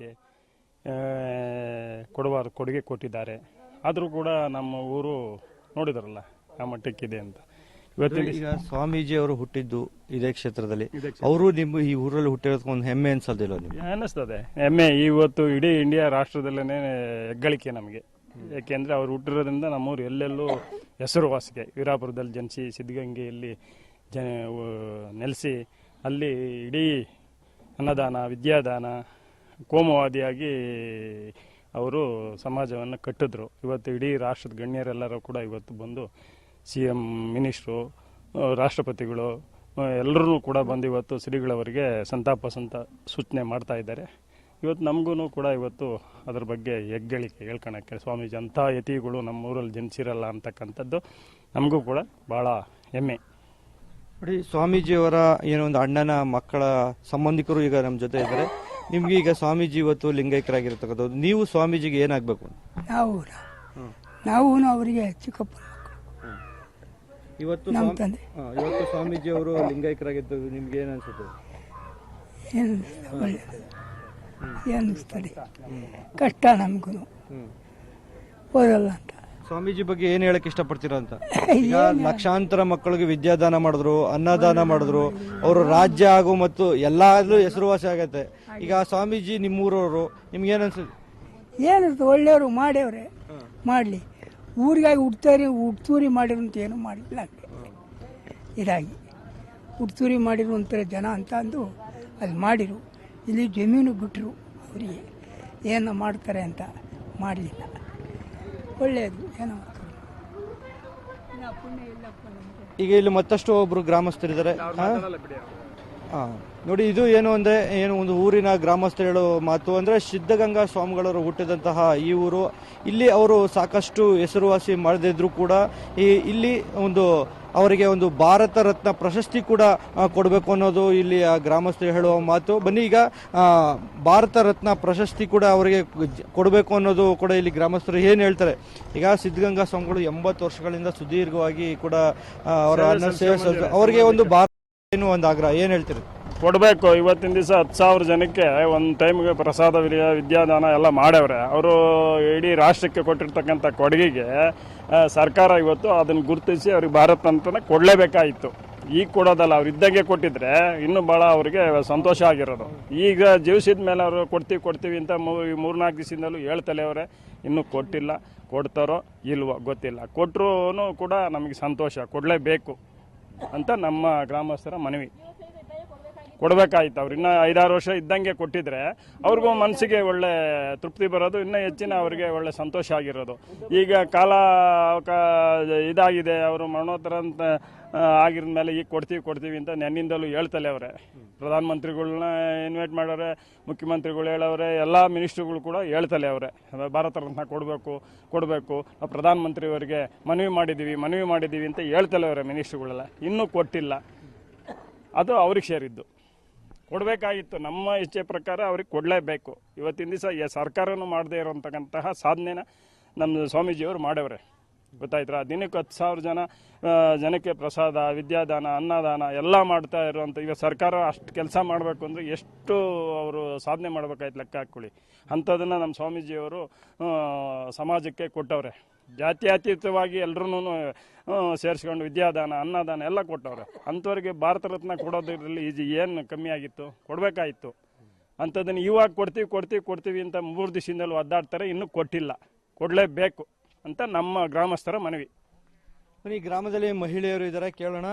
ಹೆಗ್ಗಳಿಕೆ ಕೊಡುಗೆ ಕೊಟ್ಟಿದ್ದಾರೆ. ಆದರೂ ಕೂಡ ನಮ್ಮ ಊರು ನೋಡಿದ್ರಲ್ಲ ಆ ಮಟ್ಟಕ್ಕಿದೆ ಅಂತ. ಈಗ ಸ್ವಾಮೀಜಿ ಅವರು ಹುಟ್ಟಿದ್ದು ಇದೇ ಕ್ಷೇತ್ರದಲ್ಲಿ, ಅವರು ನಿಮ್ಮ ಈ ಊರಲ್ಲಿ ಹುಟ್ಟಿರೋದಕ್ಕೆ ಒಂದು ಹೆಮ್ಮೆ ಅನ್ಸೋದಿಲ್ಲ ನಿಮ್ಗೆ? ಅನ್ನಿಸ್ತದೆ ಹೆಮ್ಮೆ. ಇವತ್ತು ಇಡೀ ಇಂಡಿಯಾ ರಾಷ್ಟ್ರದಲ್ಲೇ ಹೆಗ್ಗಳಿಕೆ ನಮಗೆ. ಯಾಕೆಂದರೆ ಅವ್ರು ಹುಟ್ಟಿರೋದ್ರಿಂದ ನಮ್ಮೂರು ಎಲ್ಲೆಲ್ಲೂ ಹೆಸರುವಾಸಿಗೆ. ವೀರಾಪುರದಲ್ಲಿ ಜನಿಸಿ ಸಿದ್ಧಗಂಗೆಯಲ್ಲಿ ನೆಲೆಸಿ ಅಲ್ಲಿ ಇಡೀ ಅನ್ನದಾನ, ವಿದ್ಯಾದಾನ, ಕೋಮುವಾದಿಯಾಗಿ ಅವರು ಸಮಾಜವನ್ನು ಕಟ್ಟಿದ್ರು. ಇವತ್ತು ಇಡೀ ರಾಷ್ಟ್ರದ ಗಣ್ಯರೆಲ್ಲರೂ ಕೂಡ ಇವತ್ತು ಬಂದು CM, ಮಿನಿಸ್ಟ್ರು, ರಾಷ್ಟ್ರಪತಿಗಳು ಎಲ್ಲರೂ ಕೂಡ ಬಂದು ಇವತ್ತು ಶ್ರೀಗಳವರಿಗೆ ಸಂತಾಪ ಸೂಚನೆ ಮಾಡ್ತಾ ಇದ್ದಾರೆ. ಇವತ್ತು ನಮಗೂ ಕೂಡ ಇವತ್ತು ಅದ್ರ ಬಗ್ಗೆ ಹೆಗ್ಗಳಿಕೆ ಹೇಳ್ಕೊಳಕ್ಕೆ ಸ್ವಾಮೀಜಿ ಅಂಥ ಯತಿಗಳು ನಮ್ಮೂರಲ್ಲಿ ಜನಿಸಿರಲ್ಲ ಅಂತಕ್ಕಂಥದ್ದು ನಮಗೂ ಕೂಡ ಭಾಳ ಹೆಮ್ಮೆ. ನೋಡಿ, ಸ್ವಾಮೀಜಿಯವರ ಏನೋ ಒಂದು ಅಣ್ಣನ ಮಕ್ಕಳ ಸಂಬಂಧಿಕರು ಈಗ ನಮ್ಮ ಜೊತೆ ಇದ್ದಾರೆ. ನಿಮ್ಗೆ ಈಗ ಸ್ವಾಮೀಜಿ ಇವತ್ತು ಲಿಂಗೈಕ್ಯರಾಗಿರ್ತಕ್ಕಂಥದ್ದು, ನೀವು ಸ್ವಾಮೀಜಿಗೆ ಏನಾಗಬೇಕು? ನಾವು ಅವರಿಗೆ ಚಿಕ್ಕಪ್ಪ ಇವತ್ತು ಸ್ವಾಮೀಜಿ ಅವರು ಲಿಂಗೈಕ್ಯರಾಗಿದ್ದು ನಿಮ್ಗೆ ಏನ್ ಅನ್ಸುತ್ತೆ? ಏನಿಸ್ತದೆ, ಕಷ್ಟ ನಮಗೂ ಓದಲ್ಲ ಅಂತ. ಸ್ವಾಮೀಜಿ ಬಗ್ಗೆ ಏನ್ ಹೇಳಕ್ ಇಷ್ಟಪಡ್ತೀರಾ ಅಂತ? ಈಗ ಲಕ್ಷಾಂತರ ಮಕ್ಕಳಿಗೆ ವಿದ್ಯಾದಾನ ಮಾಡಿದ್ರು, ಅನ್ನದಾನ ಮಾಡಿದ್ರು, ಅವರು ರಾಜ್ಯ ಹಾಗೂ ಮತ್ತು ಎಲ್ಲಾದ್ರೂ ಹೆಸರುವಾಸಿ ಆಗತ್ತೆ. ಈಗ ಸ್ವಾಮೀಜಿ ನಿಮ್ಮೂರವರು, ನಿಮ್ಗೆ ಏನ್ ಅನ್ಸುತ್ತೆ? ಏನಿರ್ತದೆ, ಒಳ್ಳೆಯವರು ಮಾಡ್ಯವ್ರೆ, ಮಾಡಲಿ. ಊರಿಗಾಗಿ ಹುಡ್ತೂರಿ ಮಾಡಿರುವಂತ ಏನು ಮಾಡಿಲ್ಲ. ಇದಾಗಿ ಹುಡ್ತೂರಿ ಮಾಡಿರುವಂಥ ಜನ ಅಂತ ಅಂದು ಅದು ಮಾಡಿರು. ಇಲ್ಲಿ ಜಮೀನು ಬಿಟ್ಟರು, ಅವರಿಗೆ ಏನು ಮಾಡ್ತಾರೆ ಅಂತ ಮಾಡಲಿಲ್ಲ. ಒಳ್ಳೆಯದು, ಏನೋ ಪುಣ್ಯ ಇಲ್ಲಪ್ಪ ನಮಗೆ. ಈಗ ಇಲ್ಲಿ ಮತ್ತಷ್ಟು ಒಬ್ರು ಗ್ರಾಮಸ್ಥರಿದ್ದಾರೆ. ನೋಡಿ, ಇದು ಏನು ಅಂದ್ರೆ ಒಂದು ಊರಿನ ಗ್ರಾಮಸ್ಥರು ಹೇಳೋ ಮಾತು ಅಂದ್ರೆ, ಸಿದ್ಧಗಂಗಾ ಸ್ವಾಮಿಗಳವರು ಹುಟ್ಟಿದಂತಹ ಈ ಊರು, ಇಲ್ಲಿ ಅವರು ಸಾಕಷ್ಟು ಹೆಸರುವಾಸಿ ಮಾಡದಿದ್ರು ಕೂಡ ಇಲ್ಲಿ ಒಂದು ಅವರಿಗೆ ಒಂದು ಭಾರತ ರತ್ನ ಪ್ರಶಸ್ತಿ ಕೂಡ ಕೊಡಬೇಕು ಅನ್ನೋದು ಇಲ್ಲಿ ಗ್ರಾಮಸ್ಥರು ಹೇಳುವ ಮಾತು. ಬನ್ನಿ, ಈಗ ಭಾರತ ರತ್ನ ಪ್ರಶಸ್ತಿ ಕೂಡ ಅವರಿಗೆ ಕೊಡಬೇಕು ಅನ್ನೋದು ಕೂಡ ಇಲ್ಲಿ ಗ್ರಾಮಸ್ಥರು ಏನು ಹೇಳ್ತಾರೆ. ಈಗ ಸಿದ್ಧಗಂಗಾ ಸ್ವಾಮಿಗಳು 80 ವರ್ಷಗಳಿಂದ ಸುದೀರ್ಘವಾಗಿ ಕೂಡ ಅವರ ಸೇವೆ ಅವರಿಗೆ ಒಂದು ಭಾರತ ಒಂದು ಆಗ್ರಹ, ಏನ್ ಹೇಳ್ತೀರಿ? ಕೊಡಬೇಕು. ಇವತ್ತಿನ ದಿವಸ 10,000 ಜನಕ್ಕೆ ಒಂದು ಟೈಮ್ಗೆ ಪ್ರಸಾದ, ವಿದ್ಯಾದಾನ ಎಲ್ಲ ಮಾಡ್ಯವ್ರೆ. ಅವರು ಇಡೀ ರಾಷ್ಟ್ರಕ್ಕೆ ಕೊಟ್ಟಿರ್ತಕ್ಕಂಥ ಕೊಡುಗೆಗೆ ಸರ್ಕಾರ ಇವತ್ತು ಅದನ್ನು ಗುರುತಿಸಿ ಅವ್ರಿಗೆ ಭಾರತ ಅಂತಲೇ ಕೊಡಲೇಬೇಕಾಯಿತು. ಈಗ ಕೊಡೋದಲ್ಲ, ಅವ್ರು ಇದ್ದಂಗೆ ಕೊಟ್ಟಿದ್ರೆ ಇನ್ನೂ ಭಾಳ ಅವ್ರಿಗೆ ಸಂತೋಷ ಆಗಿರೋದು. ಈಗ ಜೀವಿಸಿದ ಮೇಲೆ ಅವರು ಕೊಡ್ತೀವಿ ಅಂತ 3-4 ದಿವಸದಿಂದಲೂ ಹೇಳ್ತಲೇ ಅವರೇ, ಇನ್ನೂ ಕೊಟ್ಟಿಲ್ಲ. ಕೊಡ್ತಾರೋ ಇಲ್ವೋ ಗೊತ್ತಿಲ್ಲ. ಕೊಟ್ಟರು ಕೂಡ ನಮಗೆ ಸಂತೋಷ, ಕೊಡಲೇಬೇಕು ಅಂತ ನಮ್ಮ ಗ್ರಾಮಸ್ಥರ ಮನವಿ. ಕೊಡಬೇಕಾಯ್ತು. ಅವ್ರು ಇನ್ನೂ 5-6 ವರ್ಷ ಇದ್ದಂಗೆ ಕೊಟ್ಟಿದ್ರೆ ಅವ್ರಿಗೂ ಮನಸ್ಸಿಗೆ ಒಳ್ಳೆ ತೃಪ್ತಿ ಬರೋದು, ಇನ್ನೂ ಹೆಚ್ಚಿನ ಅವ್ರಿಗೆ ಒಳ್ಳೆ ಸಂತೋಷ ಆಗಿರೋದು. ಈಗ ಕಾಲ ಇದಾಗಿದೆ, ಅವರು ಮರಣೋತ್ತರ ಅಂತ ಆಗಿದ ಮೇಲೆ ಈಗ ಕೊಡ್ತೀವಿ ಅಂತ ನೆನ್ನಿಂದಲೂ ಹೇಳ್ತಲೇ ಅವರೇ. ಪ್ರಧಾನಮಂತ್ರಿಗಳನ್ನ ಇನ್ವೈಟ್ ಮಾಡೋರೆ, ಮುಖ್ಯಮಂತ್ರಿಗಳು ಹೇಳವ್ರೆ, ಎಲ್ಲ ಮಿನಿಸ್ಟ್ರುಗಳು ಕೂಡ ಹೇಳ್ತಲೇ ಅವರೇ ಭಾರತ ರತ್ನ ಕೊಡಬೇಕು. ನಾವು ಪ್ರಧಾನಮಂತ್ರಿಯವರಿಗೆ ಮನವಿ ಮಾಡಿದ್ದೀವಿ ಅಂತ ಹೇಳ್ತಲೇ ಅವರೇ ಮಿನಿಸ್ಟ್ರುಗಳೆಲ್ಲ. ಇನ್ನೂ ಕೊಟ್ಟಿಲ್ಲ. ಅದು ಅವ್ರಿಗೆ ಸೇರಿದ್ದು. ಕೊಡಬೇಕಾಗಿತ್ತು. ನಮ್ಮ ಇಚ್ಛೆ ಪ್ರಕಾರ ಅವ್ರಿಗೆ ಕೊಡಲೇಬೇಕು. ಇವತ್ತಿನ ದಿವಸ ಸರ್ಕಾರನೂ ಮಾಡದೇ ಇರೋಂತಕ್ಕಂತಹ ಸಾಧನೆನ ನಮ್ಮ ಸ್ವಾಮೀಜಿಯವರು ಮಾಡವ್ರೆ. ಗೊತ್ತಾಯ್ತಾ? ದಿನಕ್ಕೆ 10,000 ಜನಕ್ಕೆ ಪ್ರಸಾದ, ವಿದ್ಯಾದಾನ, ಅನ್ನದಾನ ಎಲ್ಲ ಮಾಡ್ತಾ ಇರುವಂಥ ಈಗ ಸರ್ಕಾರ ಅಷ್ಟು ಕೆಲಸ ಮಾಡಬೇಕು ಅಂದರೆ ಎಷ್ಟು ಅವರು ಸಾಧನೆ ಮಾಡಬೇಕಾಯ್ತು ಲೆಕ್ಕ ಹಾಕ್ಕೊಳ್ಳಿ. ಅಂಥದನ್ನು ನಮ್ಮ ಸ್ವಾಮೀಜಿಯವರು ಸಮಾಜಕ್ಕೆ ಕೊಟ್ಟವ್ರೆ. ಜಾತ್ಯತೀತವಾಗಿ ಎಲ್ಲರೂ ಸೇರಿಸ್ಕೊಂಡು ವಿದ್ಯಾದಾನ, ಅನ್ನದಾನ ಎಲ್ಲ ಕೊಟ್ಟವ್ರೆ. ಅಂಥವ್ರಿಗೆ ಭಾರತ ರತ್ನ ಕೊಡೋದ್ರಲ್ಲಿ ಏನು ಕಮ್ಮಿ ಆಗಿತ್ತು? ಕೊಡಬೇಕಾಯಿತು. ಅಂಥದ್ದನ್ನು ಇವಾಗ ಕೊಡ್ತೀವಿ ಅಂತ 3 ದಿವಸದಿಂದಲೂ ಒದ್ದಾಡ್ತಾರೆ, ಇನ್ನೂ ಕೊಟ್ಟಿಲ್ಲ. ಕೊಡಲೇಬೇಕು ಅಂತ ನಮ್ಮ ಗ್ರಾಮಸ್ಥರ ಮನವಿ. ಈ ಗ್ರಾಮದಲ್ಲಿ ಮಹಿಳೆಯರು ಇದ್ದಾರೆ, ಕೇಳೋಣ.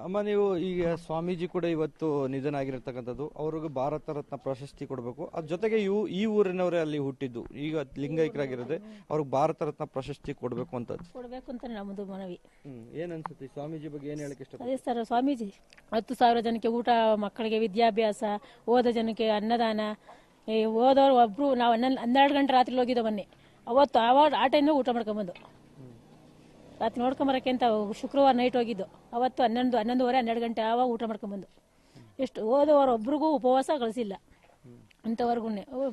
ಅಮ್ಮ, ನೀವು ಈಗ ಸ್ವಾಮೀಜಿ ಕೂಡ ಇವತ್ತು ನಿಧನ ಆಗಿರತಕ್ಕಂಥದ್ದು, ಅವ್ರಿಗೆ ಭಾರತ ರತ್ನ ಪ್ರಶಸ್ತಿ ಕೊಡಬೇಕು. ಅದ್ರ ಜೊತೆಗೆ ಈ ಊರಿನವರೇ ಅಲ್ಲಿ ಹುಟ್ಟಿದ್ದು, ಈಗ ಲಿಂಗೈಕ್ಯರಾಗಿರೋದೆ, ಅವ್ರಿಗೆ ಭಾರತ ರತ್ನ ಪ್ರಶಸ್ತಿ ಕೊಡಬೇಕು ಅಂತ ನಮ್ಮದು ಮನವಿ. ಏನ್ ಅನ್ಸುತ್ತೆ ಸ್ವಾಮೀಜಿ ಬಗ್ಗೆ? ಏನ್ ಹೇಳಕ್ಕೆ ಇಷ್ಟ? ಅದೇ ಸರ್, ಸ್ವಾಮೀಜಿ 10,000 ಜನಕ್ಕೆ ಊಟ, ಮಕ್ಕಳಿಗೆ ವಿದ್ಯಾಭ್ಯಾಸ, ಓದೋ ಜನಕ್ಕೆ ಅನ್ನದಾನ. ಓದೋರು ಒಬ್ರು ನಾವು 12 ಗಂಟೆ ರಾತ್ರಿ ಹೋಗಿದ್ದೋ ಮೊನ್ನೆ. ಅವತ್ತು ಆ ಟೈಮ್ನ ಊಟ ಮಾಡ್ಕೊಂಬಂದು ರಾತ್ರಿ ನೋಡ್ಕೊಂಬರಕ್ಕೆ ಅಂತ ಶುಕ್ರವಾರ ನೈಟ್ ಹೋಗಿದ್ದು. ಅವತ್ತು 11:30, 12 ಗಂಟೆ ಆವಾಗ ಊಟ ಮಾಡ್ಕೊಂಬಂದು. ಎಷ್ಟು ಓದೋರು ಒಬ್ರಿಗೂ ಉಪವಾಸ ಕಳಿಸಿಲ್ಲ. ಅಂಥವ್ರಿಗೂ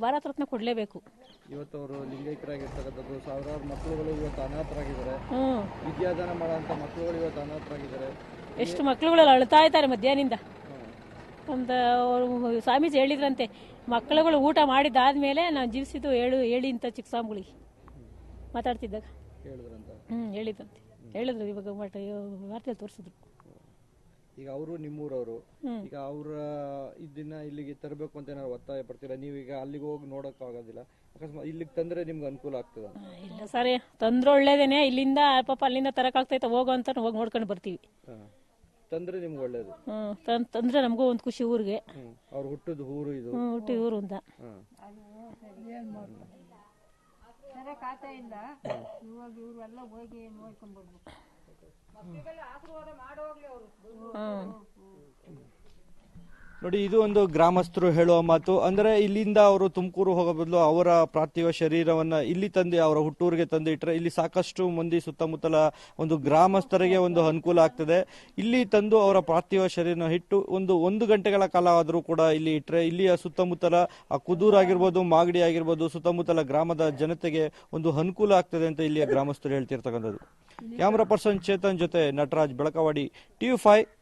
ಭಾರತ ರತ್ನ ಕೊಡಲೇಬೇಕು. ಇವತ್ತು ಅವರು ಲಿಂಗೈಕ್ಯರಾಗಿರ್ತಕ್ಕಂಥದ್ದು, ಸಾವಿರಾರು ಮಕ್ಕಳುಗಳು ಇವತ್ತು ಅನಾಥರಾಗಿದ್ದಾರೆ. ವಿದ್ಯಾದಾನ ಮಾಡುವಂತ ಮಕ್ಕಳುಗಳು ಇವತ್ತು ಅನಾಥರಾಗಿದ್ದಾರೆ. ಎಷ್ಟು ಮಕ್ಕಳುಗಳು ಅಳ್ತಾ ಇದ್ದಾರೆ ಮಧ್ಯಾಹ್ನದಿಂದ. ಅಂತ ಅವರು ಸ್ವಾಮೀಜಿ ಹೇಳಿದ್ರಂತೆ, ಮಕ್ಕಳುಗಳು ಊಟ ಮಾಡಿದ್ದಾದ್ಮೇಲೆ ನಾವು ಜೀವಿಸಿದ್ದು ಹೇಳಿ ಅಂತ ಚಿಕ್ಕ ಸ್ವಾಮಿಗಳಿಗೆ ಮಾತಾಡ್ತಿದ್ದಾಗ ಹೇಳಿದ್ರು ಇವಾಗ ವಾರ್ತೆಯಲ್ಲಿ ತೋರಿಸಿದ್ರು. ಈಗ ಅವರು ನಿಮ್ಮೂರವರು, ಈಗ ಅವರ ಇದನ್ನ ಇಲ್ಲಿಗೆ ತರಬೇಕು ಅಂತ ಏನಾದ್ರು ಒತ್ತಾಯ ಪಡ್ತೀರಾ? ನೀವೀಗ ಅಲ್ಲಿಗೆ ಹೋಗಿ ನೋಡಕ್ ಆಗೋದಿಲ್ಲ, ಅಕಸ್ಮಾತ್ ಇಲ್ಲಿಗೆ ತಂದ್ರೆ ನಿಮ್ಗೆ ಅನುಕೂಲ ಆಗ್ತದ? ಇಲ್ಲ ಸರಿ, ತಂದ್ರೆ ಒಳ್ಳೇದೇನೆ. ಇಲ್ಲಿಂದ ಪಾಪ ಅಲ್ಲಿಂದ ತರಕ್ ಆಗ್ತೈತೆ, ಹೋಗೋ ಅಂತ ಹೋಗಿ ನೋಡ್ಕೊಂಡು ಬರ್ತೀವಿ. ತಂದ್ರೆ ನಿಮ್ಗೆ ಒಳ್ಳೇದು. ತಂದ್ರೆ ನಮಗೂ ಒಂದು ಖುಷಿ ಊರಿಗೆ. ಅವ್ರು ಹುಟ್ಟಿದ ಊರು ಇದು, ಹುಟ್ಟಿದ ಊರು ಅಂತ. ನೋಡಿ, ಇದು ಒಂದು ಗ್ರಾಮಸ್ಥರು ಹೇಳುವ ಮಾತು. ಅಂದ್ರೆ ಇಲ್ಲಿಂದ ಅವರು ತುಮಕೂರು ಹೋಗೋ ಬದಲು ಅವರ ಪಾರ್ಥಿವ ಶರೀರವನ್ನ ಇಲ್ಲಿ ತಂದು ಅವರ ಹುಟ್ಟೂರಿಗೆ ತಂದು ಇಟ್ಟರೆ ಇಲ್ಲಿ ಸಾಕಷ್ಟು ಮಂದಿ ಸುತ್ತಮುತ್ತಲ ಒಂದು ಗ್ರಾಮಸ್ಥರಿಗೆ ಒಂದು ಅನುಕೂಲ ಆಗ್ತದೆ. ಇಲ್ಲಿ ತಂದು ಅವರ ಪಾರ್ಥಿವ ಶರೀರನ ಇಟ್ಟು ಒಂದು ಗಂಟೆಗಳ ಕಾಲ ಆದರೂ ಕೂಡ ಇಲ್ಲಿ ಇಟ್ಟರೆ ಇಲ್ಲಿಯ ಸುತ್ತಮುತ್ತಲ ಕುದೂರು ಆಗಿರ್ಬೋದು, ಮಾಗಡಿ ಆಗಿರ್ಬೋದು, ಸುತ್ತಮುತ್ತಲ ಗ್ರಾಮದ ಜನತೆಗೆ ಒಂದು ಅನುಕೂಲ ಆಗ್ತದೆ ಅಂತ ಇಲ್ಲಿಯ ಗ್ರಾಮಸ್ಥರು ಹೇಳ್ತಿರ್ತಕ್ಕಂಥದ್ದು. ಕ್ಯಾಮರಾ ಪರ್ಸನ್ ಚೇತನ್ ಜೊತೆ ನಟರಾಜ್, ಬೆಳಕವಾಡಿ, TV5